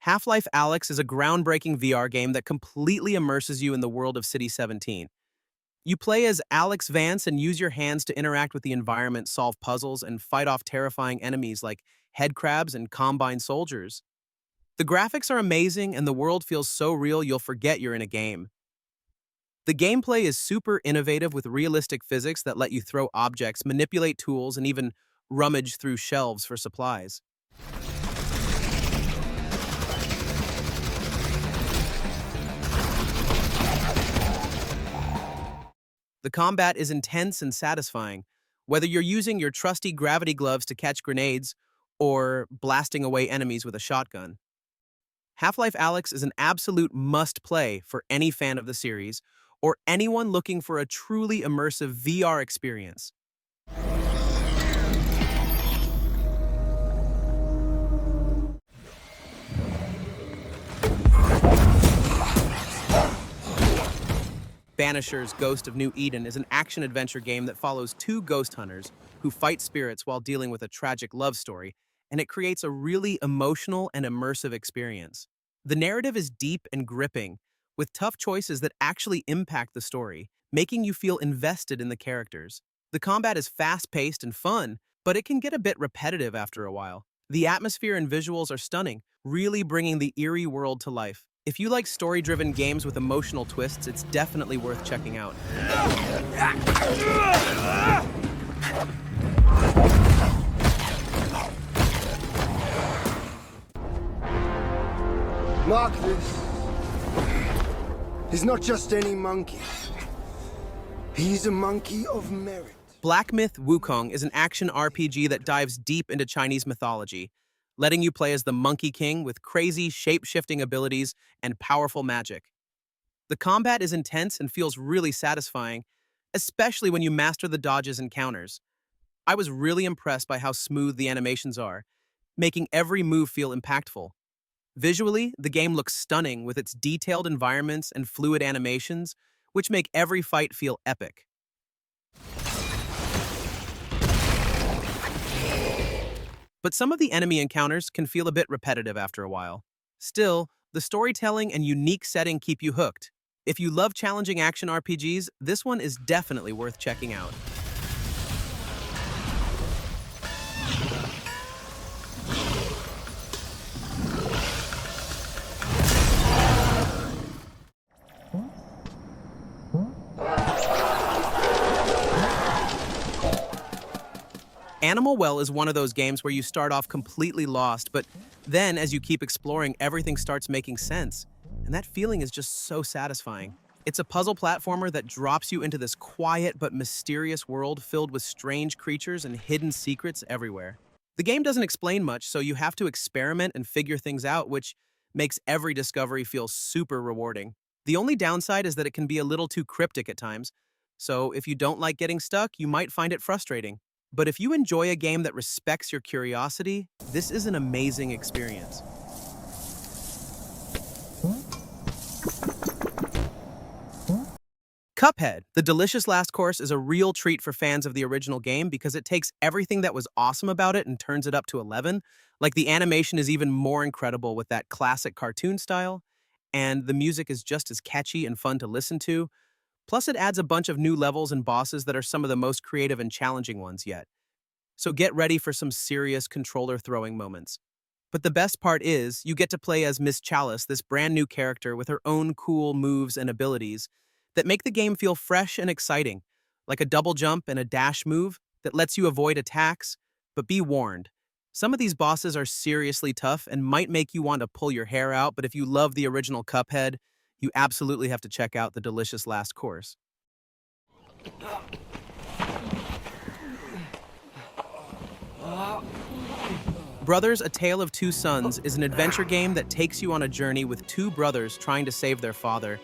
Half-Life Alyx is a groundbreaking VR game that completely immerses you in the world of City 17. You play as Alex Vance and use your hands to interact with the environment, solve puzzles, and fight off terrifying enemies like headcrabs and combine soldiers. The graphics are amazing and the world feels so real you'll forget you're in a game. The gameplay is super innovative with realistic physics that let you throw objects, manipulate tools, and even rummage through shelves for supplies. The combat is intense and satisfying, whether you're using your trusty gravity gloves to catch grenades or blasting away enemies with a shotgun. Half-Life Alyx is an absolute must-play for any fan of the series or anyone looking for a truly immersive VR experience. Banisher's Ghost of New Eden is an action-adventure game that follows two ghost hunters who fight spirits while dealing with a tragic love story, and it creates a really emotional and immersive experience. The narrative is deep and gripping, with tough choices that actually impact the story, making you feel invested in the characters. The combat is fast-paced and fun, but it can get a bit repetitive after a while. The atmosphere and visuals are stunning, really bringing the eerie world to life. If you like story-driven games with emotional twists, it's definitely worth checking out. Mark this. He's not just any monkey. He's a monkey of merit. Black Myth Wukong is an action RPG that dives deep into Chinese mythology, letting you play as the Monkey King with crazy, shape-shifting abilities and powerful magic. The combat is intense and feels really satisfying, especially when you master the dodges and counters. I was really impressed by how smooth the animations are, making every move feel impactful. Visually, the game looks stunning with its detailed environments and fluid animations, which make every fight feel epic. But some of the enemy encounters can feel a bit repetitive after a while. Still, the storytelling and unique setting keep you hooked. If you love challenging action RPGs, this one is definitely worth checking out. Animal Well is one of those games where you start off completely lost, but then as you keep exploring, everything starts making sense. And that feeling is just so satisfying. It's a puzzle platformer that drops you into this quiet but mysterious world filled with strange creatures and hidden secrets everywhere. The game doesn't explain much, so you have to experiment and figure things out, which makes every discovery feel super rewarding. The only downside is that it can be a little too cryptic at times, so if you don't like getting stuck, you might find it frustrating. But if you enjoy a game that respects your curiosity, this is an amazing experience. Cuphead, The Delicious Last Course, is a real treat for fans of the original game because it takes everything that was awesome about it and turns it up to 11. Like, the animation is even more incredible with that classic cartoon style, and the music is just as catchy and fun to listen to. Plus, it adds a bunch of new levels and bosses that are some of the most creative and challenging ones yet. So get ready for some serious controller-throwing moments. But the best part is, you get to play as Miss Chalice, this brand new character with her own cool moves and abilities that make the game feel fresh and exciting, like a double jump and a dash move that lets you avoid attacks. But be warned, some of these bosses are seriously tough and might make you want to pull your hair out, but if you love the original Cuphead, you absolutely have to check out The Delicious Last Course. Brothers: A Tale of Two Sons is an adventure game that takes you on a journey with two brothers trying to save their father.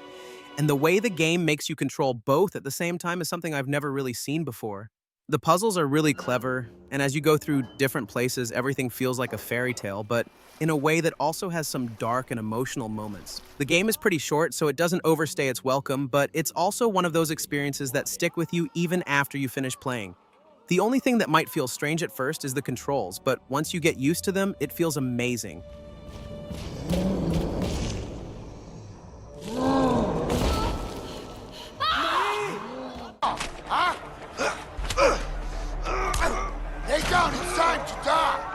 And the way the game makes you control both at the same time is something I've never really seen before. The puzzles are really clever, and as you go through different places, everything feels like a fairy tale, but in a way that also has some dark and emotional moments. The game is pretty short, so it doesn't overstay its welcome, but it's also one of those experiences that stick with you even after you finish playing. The only thing that might feel strange at first is the controls, but once you get used to them, it feels amazing. Huh? Lay down, it's time to die!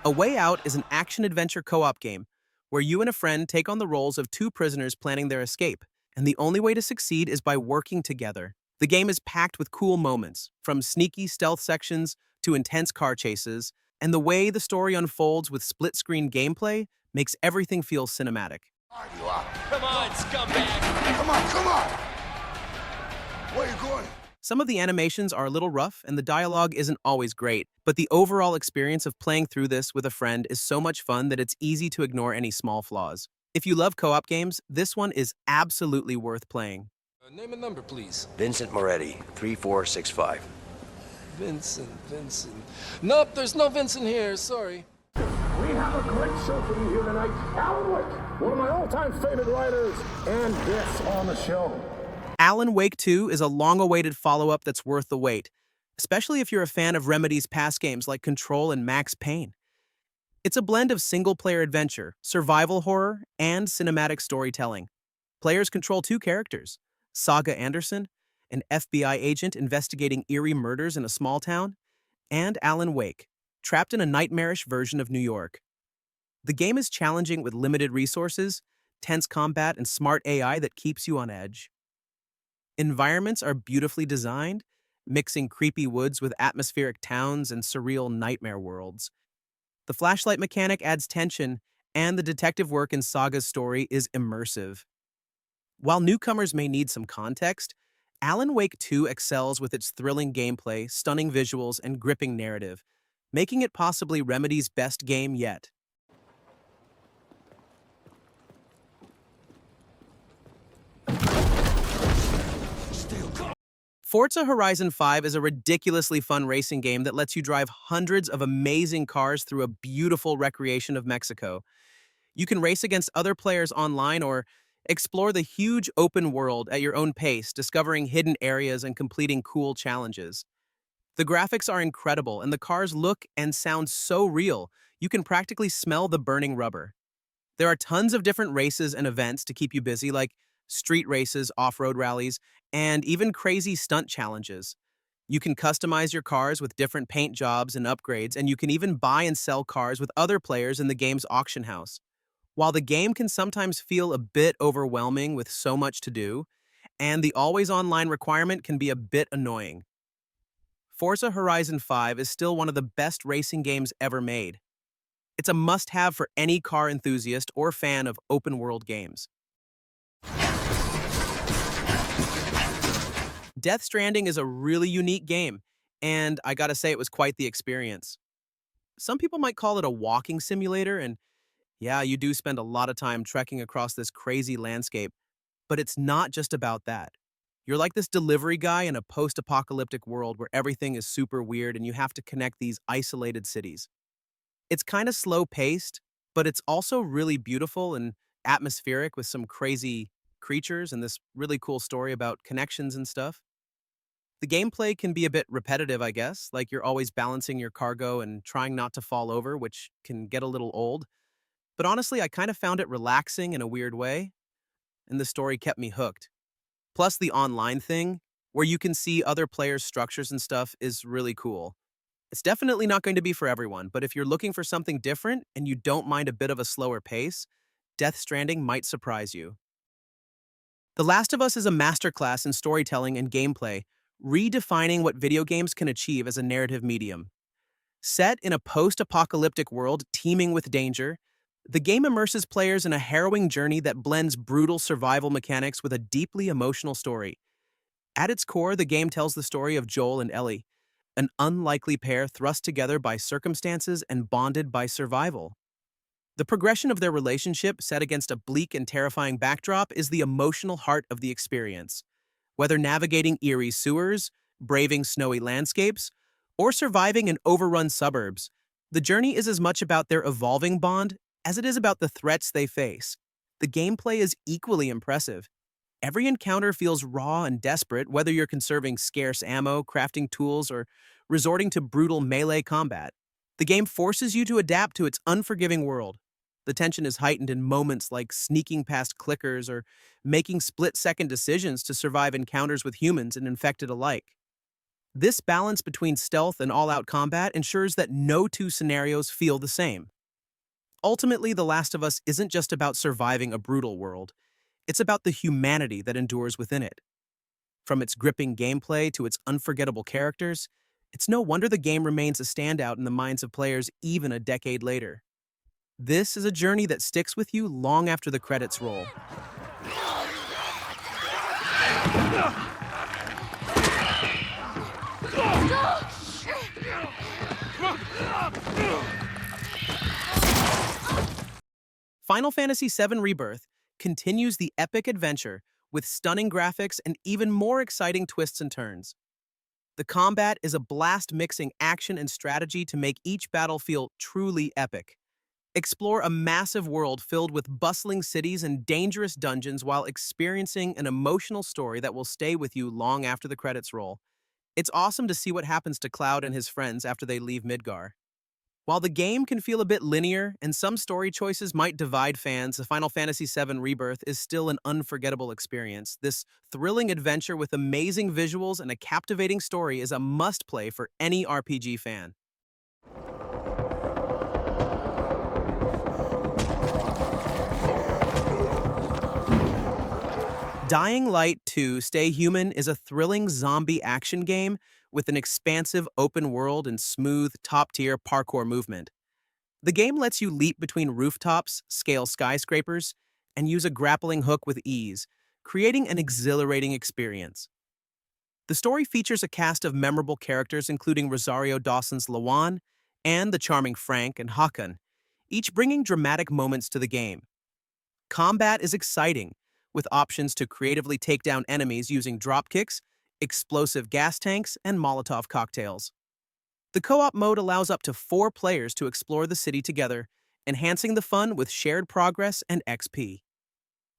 A Way Out is an action-adventure co-op game where you and a friend take on the roles of two prisoners planning their escape, and the only way to succeed is by working together. The game is packed with cool moments, from sneaky stealth sections to intense car chases, and the way the story unfolds with split-screen gameplay makes everything feel cinematic. You are. Come on, scumbag! Come on, come on! Where are you going? Some of the animations are a little rough and the dialogue isn't always great, but the overall experience of playing through this with a friend is so much fun that it's easy to ignore any small flaws. If you love co-op games, this one is absolutely worth playing. Name and number, please. Vincent Moretti, 3465. Vincent. Nope, there's no Vincent here, sorry. We have a great show for you here tonight. Alan Wake, one of my all-time favorite writers, and guests on the show. Alan Wake 2 is a long-awaited follow-up that's worth the wait, especially if you're a fan of Remedy's past games like Control and Max Payne. It's a blend of single-player adventure, survival horror, and cinematic storytelling. Players control two characters, Saga Anderson, an FBI agent investigating eerie murders in a small town, and Alan Wake, trapped in a nightmarish version of New York. The game is challenging with limited resources, tense combat, and smart AI that keeps you on edge. Environments are beautifully designed, mixing creepy woods with atmospheric towns and surreal nightmare worlds. The flashlight mechanic adds tension, and the detective work in Saga's story is immersive. While newcomers may need some context, Alan Wake 2 excels with its thrilling gameplay, stunning visuals, and gripping narrative, making it possibly Remedy's best game yet. Forza Horizon 5 is a ridiculously fun racing game that lets you drive hundreds of amazing cars through a beautiful recreation of Mexico. You can race against other players online or explore the huge open world at your own pace, discovering hidden areas and completing cool challenges. The graphics are incredible, and the cars look and sound so real, you can practically smell the burning rubber. There are tons of different races and events to keep you busy, like street races, off-road rallies, and even crazy stunt challenges. You can customize your cars with different paint jobs and upgrades, and you can even buy and sell cars with other players in the game's auction house. While the game can sometimes feel a bit overwhelming with so much to do, and the always online requirement can be a bit annoying, Forza Horizon 5 is still one of the best racing games ever made. It's a must-have for any car enthusiast or fan of open-world games. Death Stranding is a really unique game, and I gotta say it was quite the experience. Some people might call it a walking simulator, and yeah, you do spend a lot of time trekking across this crazy landscape, but it's not just about that. You're like this delivery guy in a post-apocalyptic world where everything is super weird and you have to connect these isolated cities. It's kind of slow-paced, but it's also really beautiful and atmospheric with some crazy creatures and this really cool story about connections and stuff. The gameplay can be a bit repetitive, I guess, like you're always balancing your cargo and trying not to fall over, which can get a little old. But honestly, I kind of found it relaxing in a weird way, and the story kept me hooked. Plus, the online thing, where you can see other players' structures and stuff, is really cool. It's definitely not going to be for everyone, but if you're looking for something different and you don't mind a bit of a slower pace, Death Stranding might surprise you. The Last of Us is a masterclass in storytelling and gameplay, redefining what video games can achieve as a narrative medium. Set in a post-apocalyptic world teeming with danger, the game immerses players in a harrowing journey that blends brutal survival mechanics with a deeply emotional story. At its core, the game tells the story of Joel and Ellie, an unlikely pair thrust together by circumstances and bonded by survival. The progression of their relationship, set against a bleak and terrifying backdrop, is the emotional heart of the experience. Whether navigating eerie sewers, braving snowy landscapes, or surviving in overrun suburbs, the journey is as much about their evolving bond as it is about the threats they face. The gameplay is equally impressive. Every encounter feels raw and desperate, whether you're conserving scarce ammo, crafting tools, or resorting to brutal melee combat. The game forces you to adapt to its unforgiving world. The tension is heightened in moments like sneaking past clickers or making split-second decisions to survive encounters with humans and infected alike. This balance between stealth and all-out combat ensures that no two scenarios feel the same. Ultimately, The Last of Us isn't just about surviving a brutal world. It's about the humanity that endures within it. From its gripping gameplay to its unforgettable characters, it's no wonder the game remains a standout in the minds of players even a decade later. This is a journey that sticks with you long after the credits roll. Final Fantasy VII Rebirth continues the epic adventure with stunning graphics and even more exciting twists and turns. The combat is a blast mixing action and strategy to make each battle feel truly epic. Explore a massive world filled with bustling cities and dangerous dungeons while experiencing an emotional story that will stay with you long after the credits roll. It's awesome to see what happens to Cloud and his friends after they leave Midgar. While the game can feel a bit linear and some story choices might divide fans, the Final Fantasy VII Rebirth is still an unforgettable experience. This thrilling adventure with amazing visuals and a captivating story is a must-play for any RPG fan. Dying Light 2: Stay Human is a thrilling zombie action game with an expansive open world and smooth, top-tier parkour movement. The game lets you leap between rooftops, scale skyscrapers, and use a grappling hook with ease, creating an exhilarating experience. The story features a cast of memorable characters including Rosario Dawson's Lawan and the charming Frank and Hakan, each bringing dramatic moments to the game. Combat is exciting, with options to creatively take down enemies using dropkicks, explosive gas tanks, and Molotov cocktails. The co-op mode allows up to 4 players to explore the city together, enhancing the fun with shared progress and XP.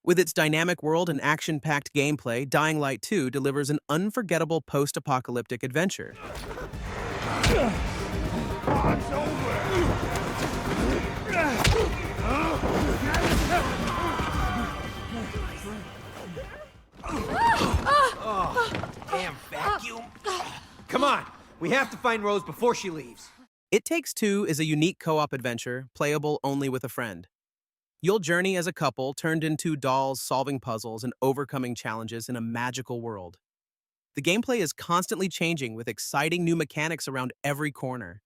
With its dynamic world and action-packed gameplay, Dying Light 2 delivers an unforgettable post-apocalyptic adventure. Damn vacuum. Come on, we have to find Rose before she leaves. It Takes Two is a unique co-op adventure, playable only with a friend. You'll journey as a couple turned into dolls solving puzzles and overcoming challenges in a magical world. The gameplay is constantly changing with exciting new mechanics around every corner.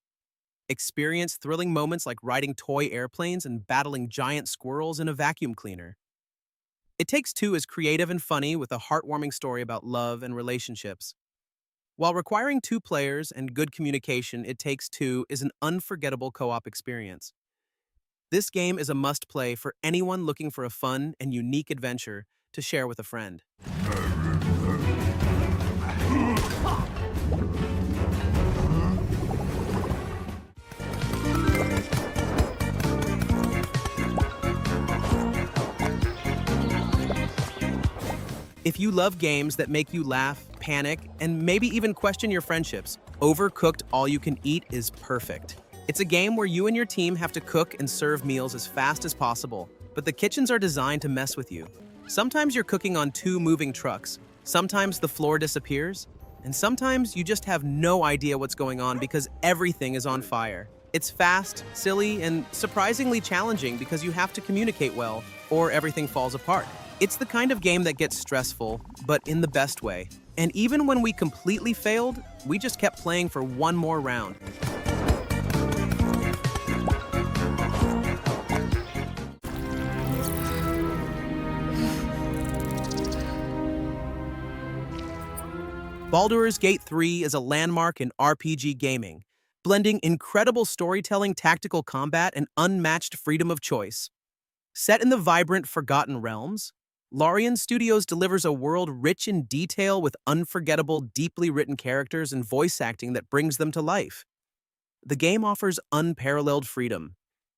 Experience thrilling moments like riding toy airplanes and battling giant squirrels in a vacuum cleaner. It Takes Two is creative and funny with a heartwarming story about love and relationships. While requiring 2 players and good communication, It Takes Two is an unforgettable co-op experience. This game is a must-play for anyone looking for a fun and unique adventure to share with a friend. If you love games that make you laugh, panic, and maybe even question your friendships, Overcooked All You Can Eat is perfect. It's a game where you and your team have to cook and serve meals as fast as possible, but the kitchens are designed to mess with you. Sometimes you're cooking on 2 moving trucks, sometimes the floor disappears, and sometimes you just have no idea what's going on because everything is on fire. It's fast, silly, and surprisingly challenging because you have to communicate well, or everything falls apart. It's the kind of game that gets stressful, but in the best way. And even when we completely failed, we just kept playing for one more round. Baldur's Gate 3 is a landmark in RPG gaming, blending incredible storytelling, tactical combat, and unmatched freedom of choice. Set in the vibrant Forgotten Realms, Larian Studios delivers a world rich in detail with unforgettable, deeply written characters and voice acting that brings them to life. The game offers unparalleled freedom.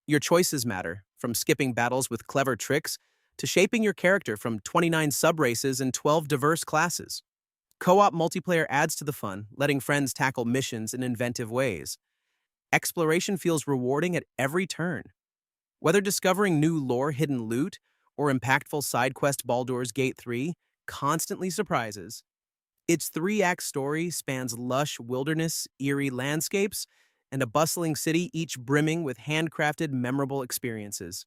Your choices matter, from skipping battles with clever tricks to shaping your character from 29 sub-races and 12 diverse classes. Co-op multiplayer adds to the fun, letting friends tackle missions in inventive ways. Exploration feels rewarding at every turn. Whether discovering new lore-hidden loot or impactful side quest Baldur's Gate 3 constantly surprises. Its three-act story spans lush wilderness, eerie landscapes, and a bustling city, each brimming with handcrafted, memorable experiences.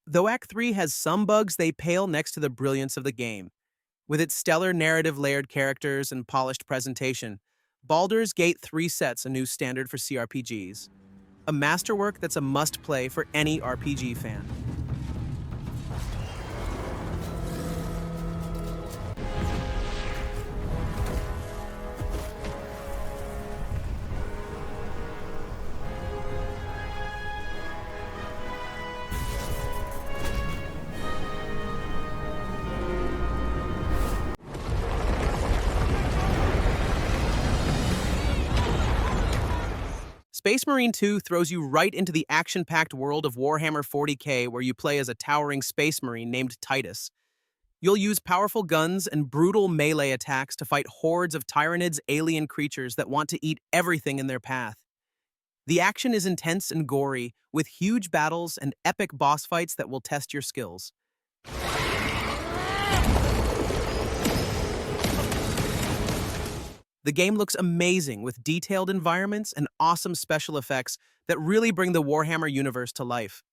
Though Act 3 has some bugs, they pale next to the brilliance of the game. With its stellar narrative layered characters and polished presentation, Baldur's Gate 3 sets a new standard for CRPGs. A masterwork that's a must-play for any RPG fan. Space Marine 2 throws you right into the action-packed world of Warhammer 40k, where you play as a towering space marine named Titus. You'll use powerful guns and brutal melee attacks to fight hordes of Tyranids, alien creatures that want to eat everything in their path. The action is intense and gory, with huge battles and epic boss fights that will test your skills. The game looks amazing with detailed environments and awesome special effects that really bring the Warhammer universe to life.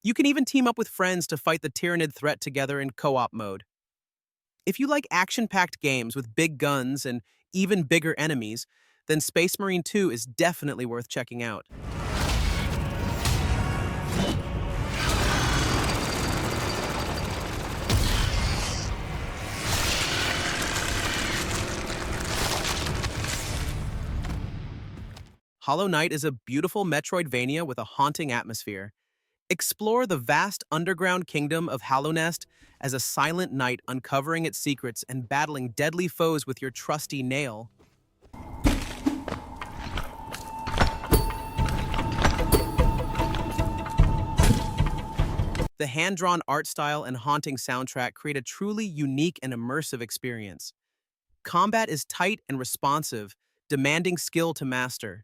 You can even team up with friends to fight the Tyranid threat together in co-op mode. If you like action-packed games with big guns and even bigger enemies, then Space Marine 2 is definitely worth checking out. Hollow Knight is a beautiful Metroidvania with a haunting atmosphere. Explore the vast underground kingdom of Hallownest as a silent knight uncovering its secrets and battling deadly foes with your trusty nail. The hand-drawn art style and haunting soundtrack create a truly unique and immersive experience. Combat is tight and responsive, demanding skill to master.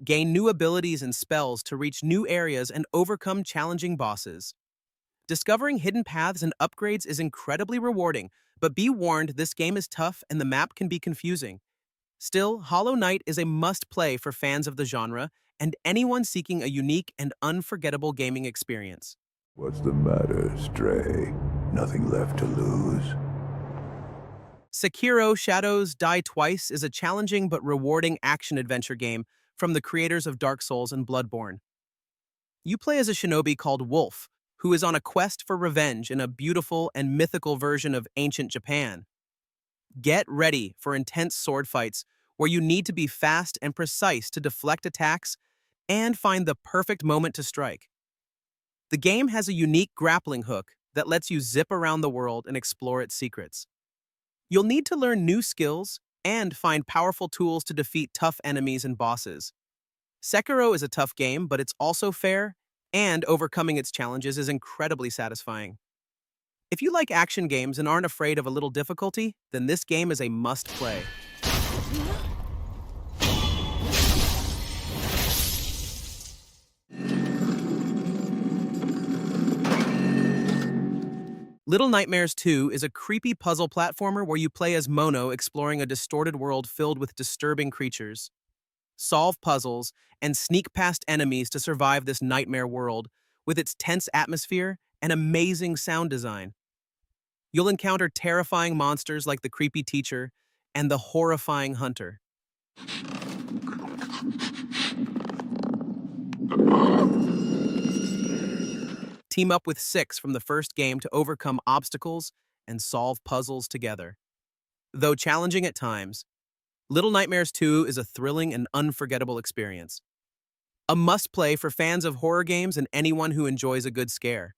Gain new abilities and spells to reach new areas and overcome challenging bosses. Discovering hidden paths and upgrades is incredibly rewarding, but be warned, this game is tough and the map can be confusing. Still, Hollow Knight is a must-play for fans of the genre and anyone seeking a unique and unforgettable gaming experience. What's the matter, Stray? Nothing left to lose? Sekiro: Shadows Die Twice is a challenging but rewarding action-adventure game from the creators of Dark Souls and Bloodborne. You play as a shinobi called Wolf, who is on a quest for revenge in a beautiful and mythical version of ancient Japan. Get ready for intense sword fights where you need to be fast and precise to deflect attacks and find the perfect moment to strike. The game has a unique grappling hook that lets you zip around the world and explore its secrets. You'll need to learn new skills and find powerful tools to defeat tough enemies and bosses. Sekiro is a tough game, but it's also fair, and overcoming its challenges is incredibly satisfying. If you like action games and aren't afraid of a little difficulty, then this game is a must-play. Little Nightmares 2 is a creepy puzzle platformer where you play as Mono exploring a distorted world filled with disturbing creatures. Solve puzzles and sneak past enemies to survive this nightmare world with its tense atmosphere and amazing sound design. You'll encounter terrifying monsters like the creepy teacher and the horrifying hunter. Team up with 6 from the first game to overcome obstacles and solve puzzles together. Though challenging at times, Little Nightmares 2 is a thrilling and unforgettable experience. A must-play for fans of horror games and anyone who enjoys a good scare.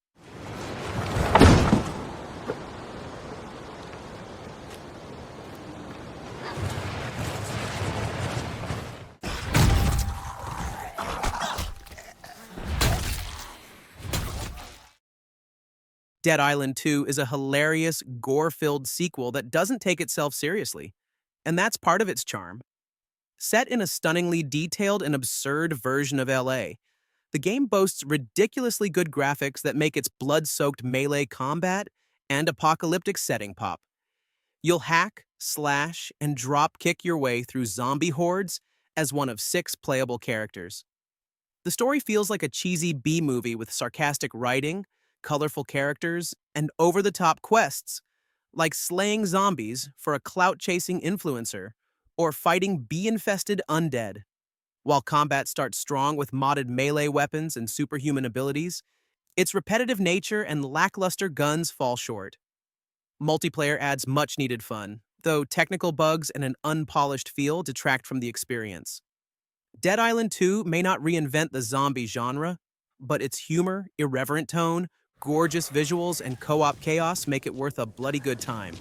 Dead Island 2 is a hilarious, gore-filled sequel that doesn't take itself seriously, and that's part of its charm. Set in a stunningly detailed and absurd version of LA, the game boasts ridiculously good graphics that make its blood-soaked melee combat and apocalyptic setting pop. You'll hack, slash, and drop kick your way through zombie hordes as one of 6 playable characters. The story feels like a cheesy B-movie with sarcastic writing, colorful characters, and over-the-top quests, like slaying zombies for a clout-chasing influencer or fighting bee-infested undead. While combat starts strong with modded melee weapons and superhuman abilities, its repetitive nature and lackluster guns fall short. Multiplayer adds much-needed fun, though technical bugs and an unpolished feel detract from the experience. Dead Island 2 may not reinvent the zombie genre, but its humor, irreverent tone, gorgeous visuals, and co-op chaos make it worth a bloody good time.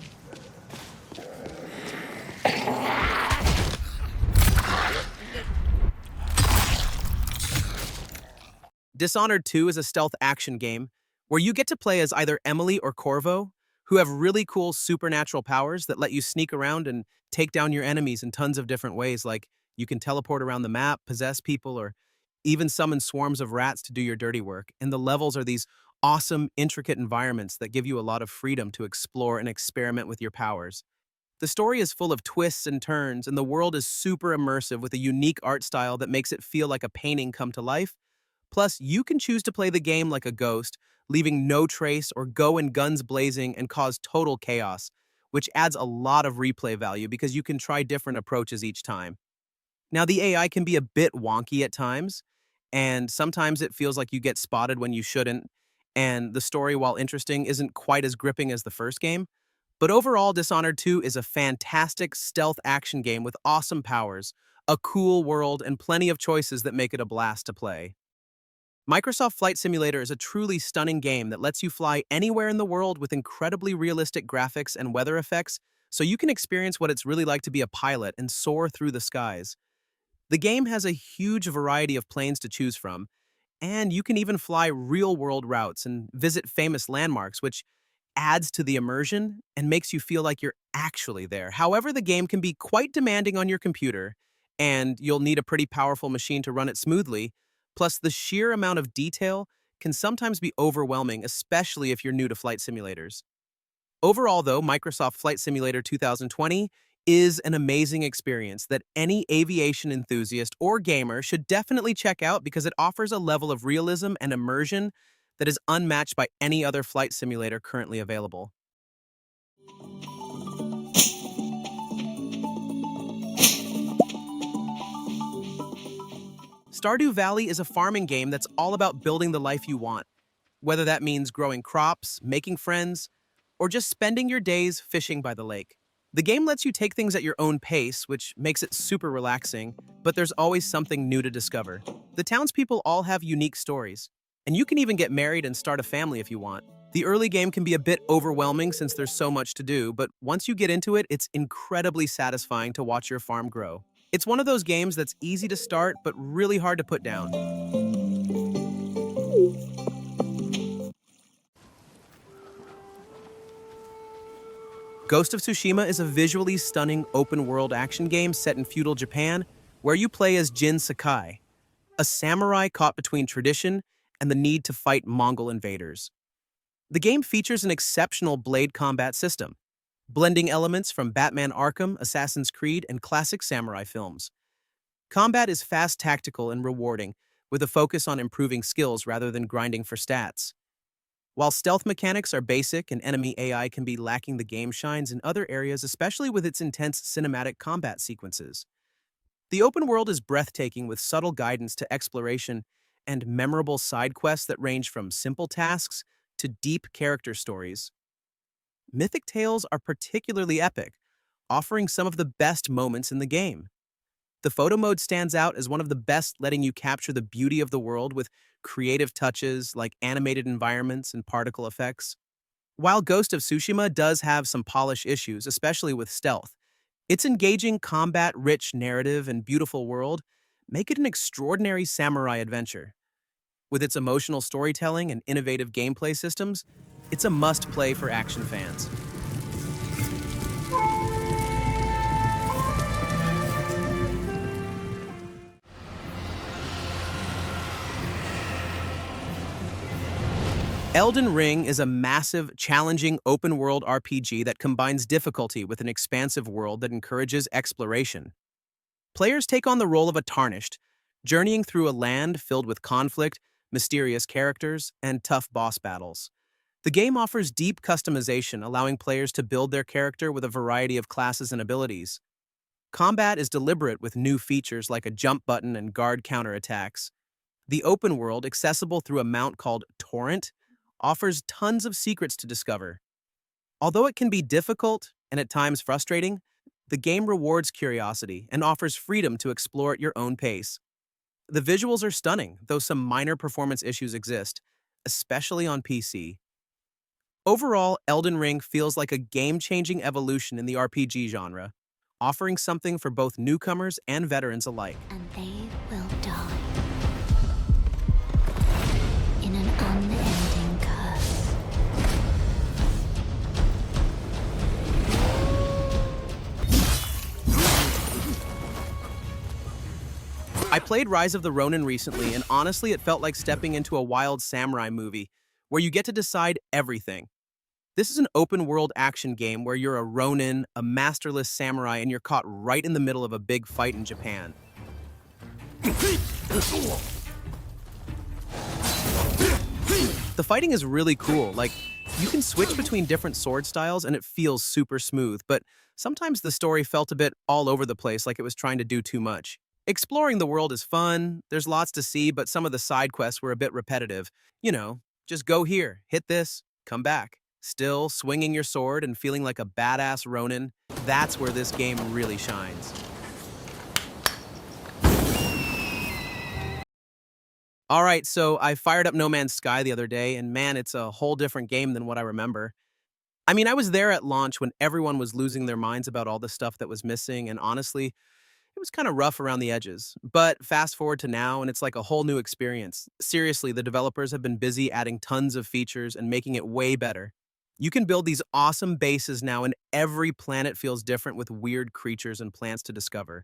Dishonored 2 is a stealth action game where you get to play as either Emily or Corvo, who have really cool supernatural powers that let you sneak around and take down your enemies in tons of different ways, like you can teleport around the map, possess people, or even summon swarms of rats to do your dirty work. And the levels are these awesome, intricate environments that give you a lot of freedom to explore and experiment with your powers. The story is full of twists and turns, and the world is super immersive with a unique art style that makes it feel like a painting come to life. Plus, you can choose to play the game like a ghost, leaving no trace, or go in guns blazing and cause total chaos, which adds a lot of replay value because you can try different approaches each time. Now, the AI can be a bit wonky at times, and sometimes it feels like you get spotted when you shouldn't, and the story, while interesting, isn't quite as gripping as the first game. But overall, Dishonored 2 is a fantastic stealth action game with awesome powers, a cool world, and plenty of choices that make it a blast to play. Microsoft Flight Simulator is a truly stunning game that lets you fly anywhere in the world with incredibly realistic graphics and weather effects, so you can experience what it's really like to be a pilot and soar through the skies. The game has a huge variety of planes to choose from, and you can even fly real-world routes and visit famous landmarks, which adds to the immersion and makes you feel like you're actually there. However, the game can be quite demanding on your computer, and you'll need a pretty powerful machine to run it smoothly. Plus, the sheer amount of detail can sometimes be overwhelming, especially if you're new to flight simulators. Overall, though, Microsoft Flight Simulator 2020 is an amazing experience that any aviation enthusiast or gamer should definitely check out because it offers a level of realism and immersion that is unmatched by any other flight simulator currently available. Stardew Valley is a farming game that's all about building the life you want, whether that means growing crops, making friends, or just spending your days fishing by the lake. The game lets you take things at your own pace, which makes it super relaxing, but there's always something new to discover. The townspeople all have unique stories, and you can even get married and start a family if you want. The early game can be a bit overwhelming since there's so much to do, but once you get into it, it's incredibly satisfying to watch your farm grow. It's one of those games that's easy to start, but really hard to put down. Ghost of Tsushima is a visually stunning open-world action game set in feudal Japan, where you play as Jin Sakai, a samurai caught between tradition and the need to fight Mongol invaders. The game features an exceptional blade combat system, blending elements from Batman Arkham, Assassin's Creed, and classic samurai films. Combat is fast, tactical, and rewarding, with a focus on improving skills rather than grinding for stats. While stealth mechanics are basic and enemy AI can be lacking, the game shines in other areas, especially with its intense cinematic combat sequences. The open world is breathtaking with subtle guidance to exploration and memorable side quests that range from simple tasks to deep character stories. Mythic tales are particularly epic, offering some of the best moments in the game. The photo mode stands out as one of the best, letting you capture the beauty of the world with creative touches like animated environments and particle effects. While Ghost of Tsushima does have some polish issues, especially with stealth, its engaging combat-rich narrative and beautiful world make it an extraordinary samurai adventure. With its emotional storytelling and innovative gameplay systems, it's a must-play for action fans. Elden Ring is a massive, challenging open-world RPG that combines difficulty with an expansive world that encourages exploration. Players take on the role of a Tarnished, journeying through a land filled with conflict, mysterious characters, and tough boss battles. The game offers deep customization, allowing players to build their character with a variety of classes and abilities. Combat is deliberate with new features like a jump button and guard counterattacks. The open world, accessible through a mount called Torrent, offers tons of secrets to discover. Although it can be difficult and at times frustrating, the game rewards curiosity and offers freedom to explore at your own pace. The visuals are stunning, though some minor performance issues exist, especially on PC. Overall, Elden Ring feels like a game-changing evolution in the RPG genre, offering something for both newcomers and veterans alike. And they will die in an unending curse. I played Rise of the Ronin recently, and honestly, it felt like stepping into a wild samurai movie, where you get to decide everything. This is an open-world action game where you're a Ronin, a masterless samurai, and you're caught right in the middle of a big fight in Japan. The fighting is really cool. Like, you can switch between different sword styles and it feels super smooth, but sometimes the story felt a bit all over the place, like it was trying to do too much. Exploring the world is fun, there's lots to see, but some of the side quests were a bit repetitive. You know, just go here, hit this, come back. Still swinging your sword and feeling like a badass Ronin, that's where this game really shines. All right, so I fired up No Man's Sky the other day, and man, it's a whole different game than what I remember. I mean, I was there at launch when everyone was losing their minds about all the stuff that was missing, and honestly, it was kind of rough around the edges. But fast forward to now, and it's like a whole new experience. Seriously, the developers have been busy adding tons of features and making it way better. You can build these awesome bases now, and every planet feels different with weird creatures and plants to discover.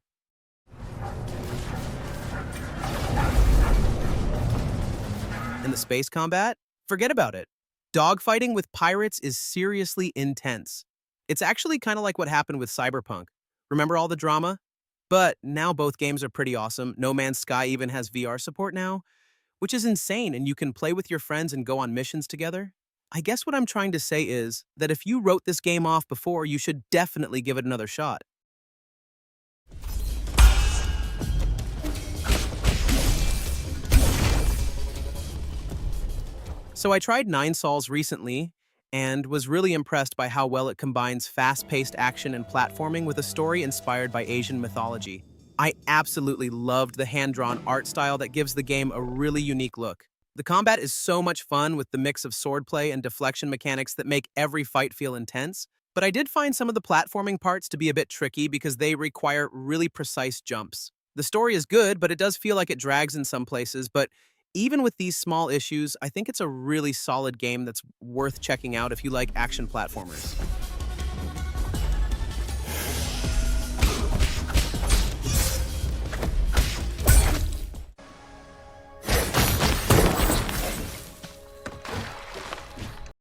And the space combat? Forget about it. Dogfighting with pirates is seriously intense. It's actually kind of like what happened with Cyberpunk. Remember all the drama? But now both games are pretty awesome. No Man's Sky even has VR support now, which is insane, and you can play with your friends and go on missions together. I guess what I'm trying to say is that if you wrote this game off before, you should definitely give it another shot. So I tried Nine Sols recently and was really impressed by how well it combines fast-paced action and platforming with a story inspired by Asian mythology. I absolutely loved the hand-drawn art style that gives the game a really unique look. The combat is so much fun with the mix of swordplay and deflection mechanics that make every fight feel intense, but I did find some of the platforming parts to be a bit tricky because they require really precise jumps. The story is good, but it does feel like it drags in some places, but even with these small issues, I think it's a really solid game that's worth checking out if you like action platformers.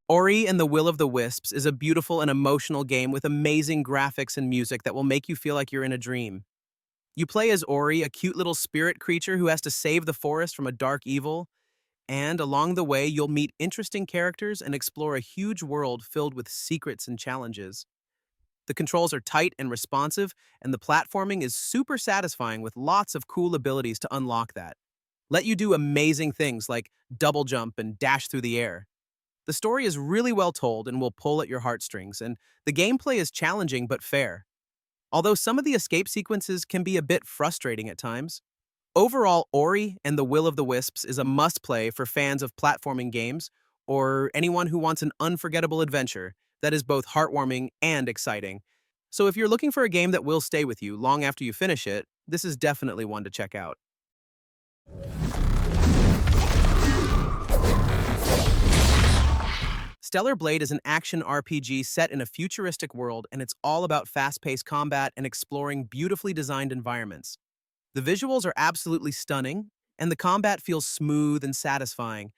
Ori and the Will of the Wisps is a beautiful and emotional game with amazing graphics and music that will make you feel like you're in a dream. You play as Ori, a cute little spirit creature who has to save the forest from a dark evil, and along the way, you'll meet interesting characters and explore a huge world filled with secrets and challenges. The controls are tight and responsive, and the platforming is super satisfying with lots of cool abilities to unlock that. Let you do amazing things like double jump and dash through the air. The story is really well told and will pull at your heartstrings, and the gameplay is challenging but fair. Although some of the escape sequences can be a bit frustrating at times. Overall, Ori and the Will of the Wisps is a must-play for fans of platforming games or anyone who wants an unforgettable adventure that is both heartwarming and exciting. So if you're looking for a game that will stay with you long after you finish it, this is definitely one to check out. Stellar Blade is an action RPG set in a futuristic world, and it's all about fast-paced combat and exploring beautifully designed environments. The visuals are absolutely stunning, and the combat feels smooth and satisfying.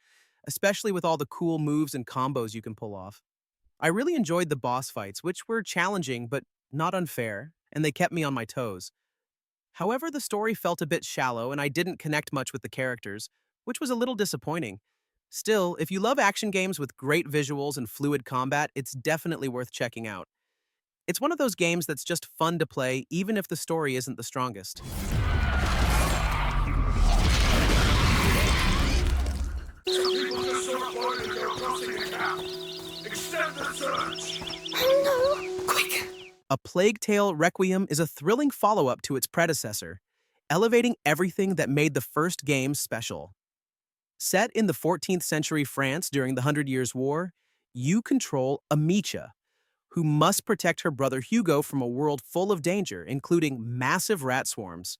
especially with all the cool moves and combos you can pull off. I really enjoyed the boss fights, which were challenging but not unfair, and they kept me on my toes. However, the story felt a bit shallow and I didn't connect much with the characters, which was a little disappointing. Still, if you love action games with great visuals and fluid combat, it's definitely worth checking out. It's one of those games that's just fun to play, even if the story isn't the strongest. A Plague Tale Requiem is a thrilling follow-up to its predecessor, elevating everything that made the first game special. Set in the 14th century France during the Hundred Years' War, you control Amicia, who must protect her brother Hugo from a world full of danger, including massive rat swarms.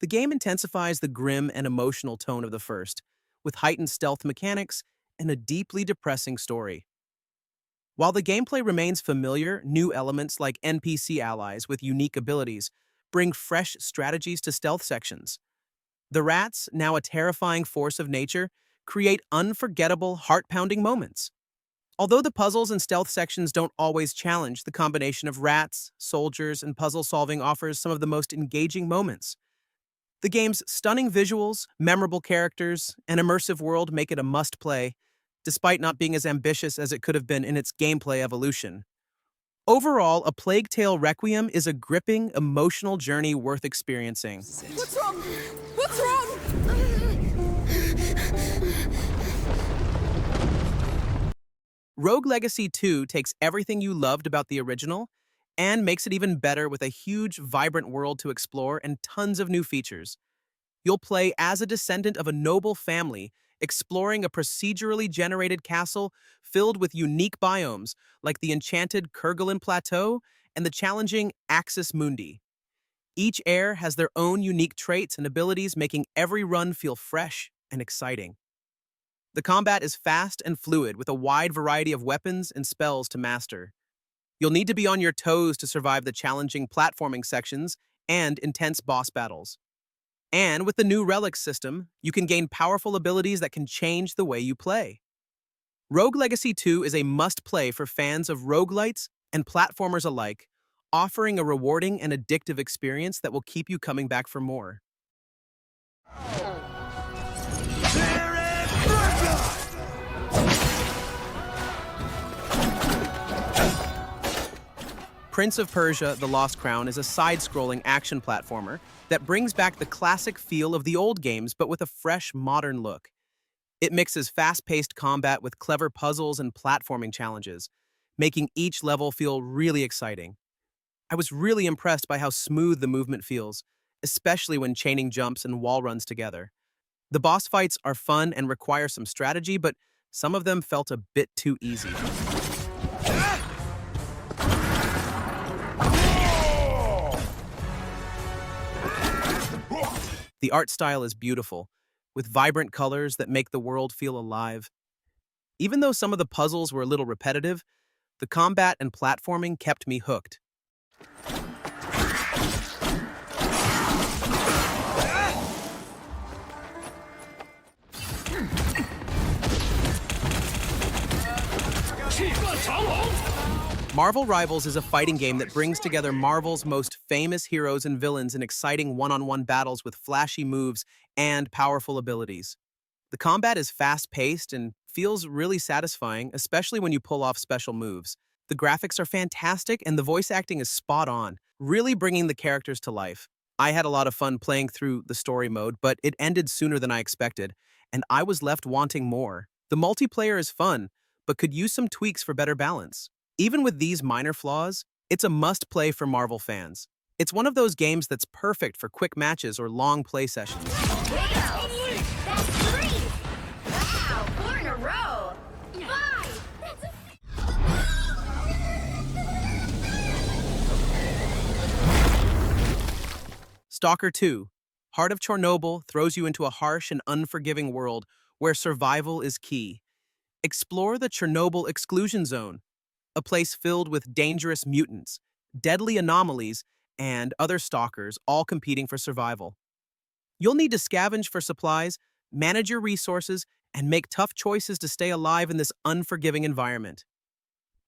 The game intensifies the grim and emotional tone of the first, with heightened stealth mechanics and a deeply depressing story. While the gameplay remains familiar, new elements like NPC allies with unique abilities bring fresh strategies to stealth sections. The rats, now a terrifying force of nature, create unforgettable, heart-pounding moments. Although the puzzles and stealth sections don't always challenge, the combination of rats, soldiers, and puzzle solving offers some of the most engaging moments. The game's stunning visuals, memorable characters, and immersive world make it a must-play, despite not being as ambitious as it could have been in its gameplay evolution. Overall, A Plague Tale Requiem is a gripping, emotional journey worth experiencing. What's wrong? What's wrong? Rogue Legacy 2 takes everything you loved about the original and makes it even better with a huge, vibrant world to explore and tons of new features. You'll play as a descendant of a noble family, exploring a procedurally generated castle filled with unique biomes like the enchanted Kerguelen Plateau and the challenging Axis Mundi. Each heir has their own unique traits and abilities, making every run feel fresh and exciting. The combat is fast and fluid, with a wide variety of weapons and spells to master. You'll need to be on your toes to survive the challenging platforming sections and intense boss battles. And with the new relics system, you can gain powerful abilities that can change the way you play. Rogue Legacy 2 is a must-play for fans of roguelites and platformers alike, offering a rewarding and addictive experience that will keep you coming back for more. Prince of Persia: The Lost Crown is a side-scrolling action platformer that brings back the classic feel of the old games but with a fresh, modern look. It mixes fast-paced combat with clever puzzles and platforming challenges, making each level feel really exciting. I was really impressed by how smooth the movement feels, especially when chaining jumps and wall runs together. The boss fights are fun and require some strategy, but some of them felt a bit too easy. The art style is beautiful, with vibrant colors that make the world feel alive. Even though some of the puzzles were a little repetitive, the combat and platforming kept me hooked. Marvel Rivals is a fighting game that brings together Marvel's most famous heroes and villains in exciting one-on-one battles with flashy moves and powerful abilities. The combat is fast-paced and feels really satisfying, especially when you pull off special moves. The graphics are fantastic and the voice acting is spot on, really bringing the characters to life. I had a lot of fun playing through the story mode, but it ended sooner than I expected, and I was left wanting more. The multiplayer is fun, but could use some tweaks for better balance. Even with these minor flaws, it's a must-play for Marvel fans. It's one of those games that's perfect for quick matches or long play sessions. That's 3! Wow, 4 in a row! 5! Stalker 2. Heart of Chernobyl throws you into a harsh and unforgiving world where survival is key. Explore the Chernobyl Exclusion Zone, a place filled with dangerous mutants, deadly anomalies, and other stalkers, all competing for survival. You'll need to scavenge for supplies, manage your resources, and make tough choices to stay alive in this unforgiving environment.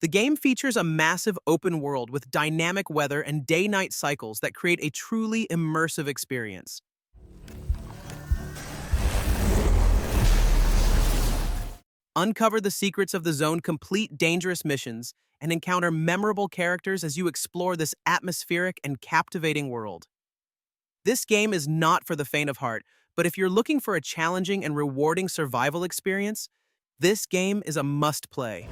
The game features a massive open world with dynamic weather and day-night cycles that create a truly immersive experience. Uncover the secrets of the zone, complete dangerous missions, and encounter memorable characters as you explore this atmospheric and captivating world. This game is not for the faint of heart, but if you're looking for a challenging and rewarding survival experience, this game is a must-play.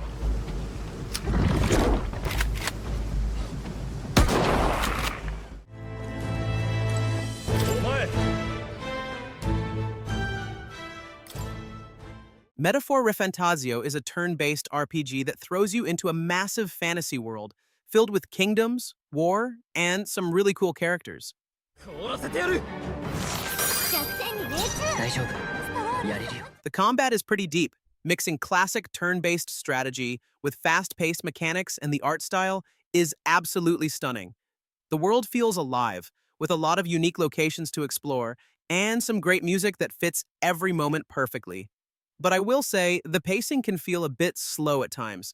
Metaphor Refantasio is a turn-based RPG that throws you into a massive fantasy world filled with kingdoms, war, and some really cool characters. The combat is pretty deep, mixing classic turn-based strategy with fast-paced mechanics, and the art style is absolutely stunning. The world feels alive, with a lot of unique locations to explore, and some great music that fits every moment perfectly. But I will say, the pacing can feel a bit slow at times,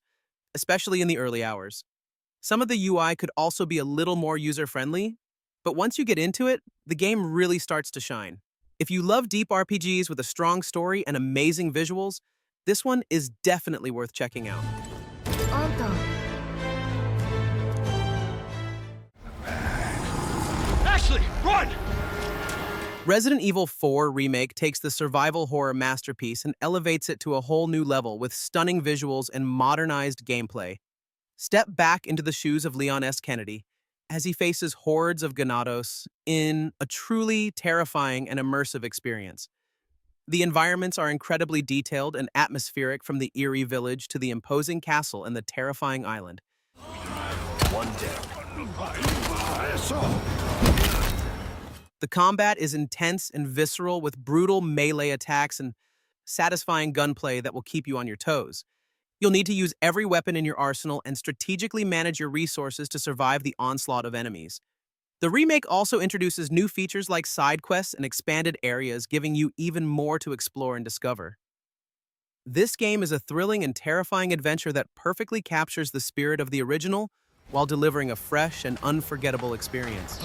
especially in the early hours. Some of the UI could also be a little more user-friendly, but once you get into it, the game really starts to shine. If you love deep RPGs with a strong story and amazing visuals, this one is definitely worth checking out. Ashley, run! Resident Evil 4 Remake takes the survival horror masterpiece and elevates it to a whole new level with stunning visuals and modernized gameplay. Step back into the shoes of Leon S. Kennedy as he faces hordes of Ganados in a truly terrifying and immersive experience. The environments are incredibly detailed and atmospheric, from the eerie village to the imposing castle and the terrifying island. One down. The combat is intense and visceral, with brutal melee attacks and satisfying gunplay that will keep you on your toes. You'll need to use every weapon in your arsenal and strategically manage your resources to survive the onslaught of enemies. The remake also introduces new features like side quests and expanded areas, giving you even more to explore and discover. This game is a thrilling and terrifying adventure that perfectly captures the spirit of the original while delivering a fresh and unforgettable experience.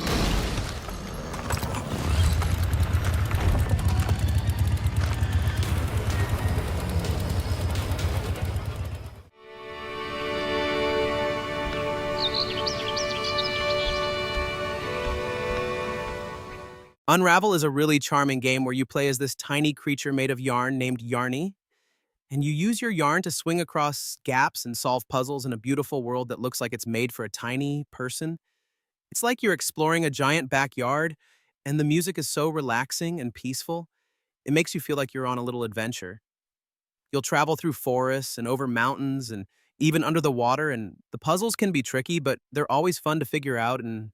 Unravel is a really charming game where you play as this tiny creature made of yarn named Yarny, and you use your yarn to swing across gaps and solve puzzles in a beautiful world that looks like it's made for a tiny person. It's like you're exploring a giant backyard, and the music is so relaxing and peaceful. It makes you feel like you're on a little adventure. You'll travel through forests and over mountains and even under the water, and the puzzles can be tricky, but they're always fun to figure out, and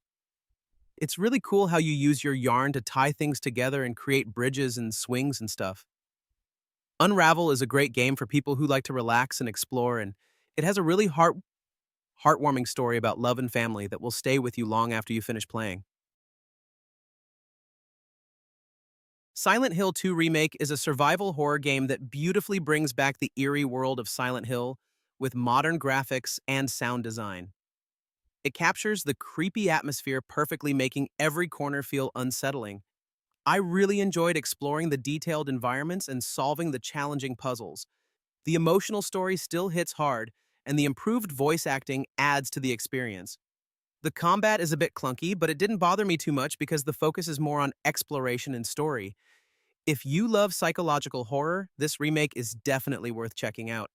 it's really cool how you use your yarn to tie things together and create bridges and swings and stuff. Unravel is a great game for people who like to relax and explore, and it has a really heartwarming story about love and family that will stay with you long after you finish playing. Silent Hill 2 Remake is a survival horror game that beautifully brings back the eerie world of Silent Hill with modern graphics and sound design. It captures the creepy atmosphere perfectly, making every corner feel unsettling. I really enjoyed exploring the detailed environments and solving the challenging puzzles. The emotional story still hits hard, and the improved voice acting adds to the experience. The combat is a bit clunky, but it didn't bother me too much because the focus is more on exploration and story. If you love psychological horror, this remake is definitely worth checking out.